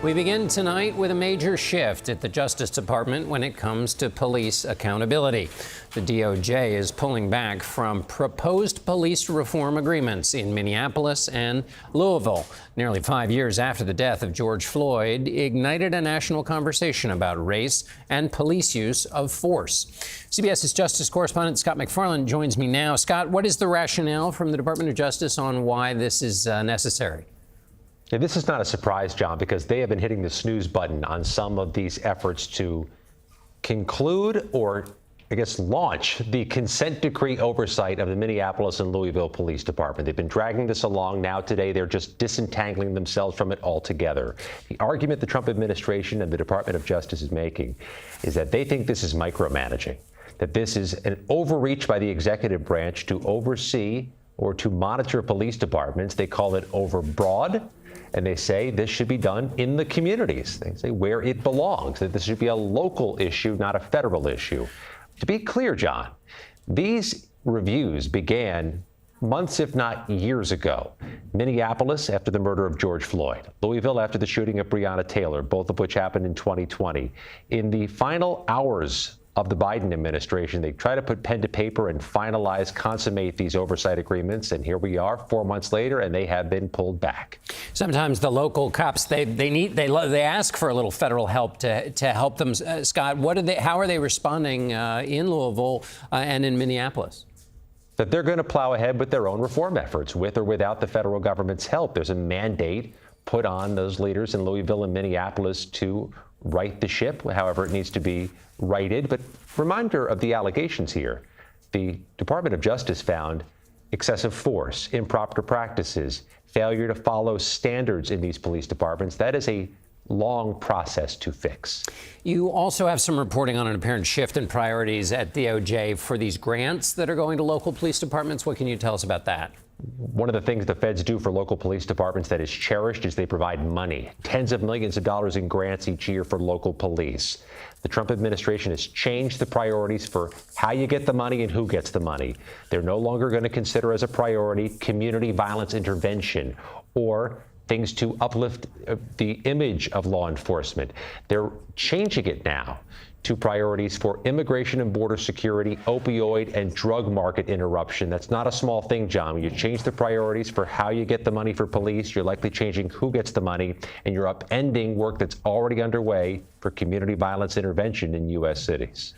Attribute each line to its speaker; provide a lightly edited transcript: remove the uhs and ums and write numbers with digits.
Speaker 1: We begin tonight with a major shift at the Justice Department when it comes to police accountability. The DOJ is pulling back from proposed police reform agreements in Minneapolis and Louisville. Nearly 5 years after the death of George Floyd ignited a national conversation about race and police use of force. CBS's Justice correspondent Scott MacFarlane joins me now. Scott, what is the rationale from the Department of Justice on why this is necessary?
Speaker 2: Yeah, this is not a surprise, John, because they have been hitting the snooze button on some of these efforts to conclude or, I guess, launch the consent decree oversight of the Minneapolis and Louisville Police Department. They've been dragging this along. Now today, they're just disentangling themselves from it altogether. The argument the Trump administration and the Department of Justice is making is that they think this is micromanaging, that this is an overreach by the executive branch to oversee or to monitor police departments. They call it overbroad. And they say this should be done in the communities. They say where it belongs, that this should be a local issue, not a federal issue. To be clear, John, these reviews began months, if not years ago. Minneapolis after the murder of George Floyd, Louisville after the shooting of Breonna Taylor, both of which happened in 2020. In the final hours of the Biden administration, they try to put pen to paper and finalize, consummate these oversight agreements. And here we are 4 months later, and they have been pulled back.
Speaker 1: Sometimes the local cops, they ask for a little federal help to help them. Scott, how are they responding in Louisville and in Minneapolis?
Speaker 2: That they're going to plow ahead with their own reform efforts, with or without the federal government's help. There's a mandate put on those leaders in Louisville and Minneapolis to right the ship, however it needs to be righted. But reminder of the allegations here. The Department of Justice found excessive force, improper practices, failure to follow standards in these police departments. That is a long process to fix.
Speaker 1: You also have some reporting on an apparent shift in priorities at DOJ for these grants that are going to local police departments. What can you tell us about that?
Speaker 2: One of the things the feds do for local police departments that is cherished is they provide money, tens of millions of dollars in grants each year for local police. The Trump administration has changed the priorities for how you get the money and who gets the money. They're no longer going to consider as a priority community violence intervention or things to uplift the image of law enforcement. They're changing it now to priorities for immigration and border security, opioid and drug market interruption. That's not a small thing, John. When you change the priorities for how you get the money for police, you're likely changing who gets the money, and you're upending work that's already underway for community violence intervention in U.S. cities.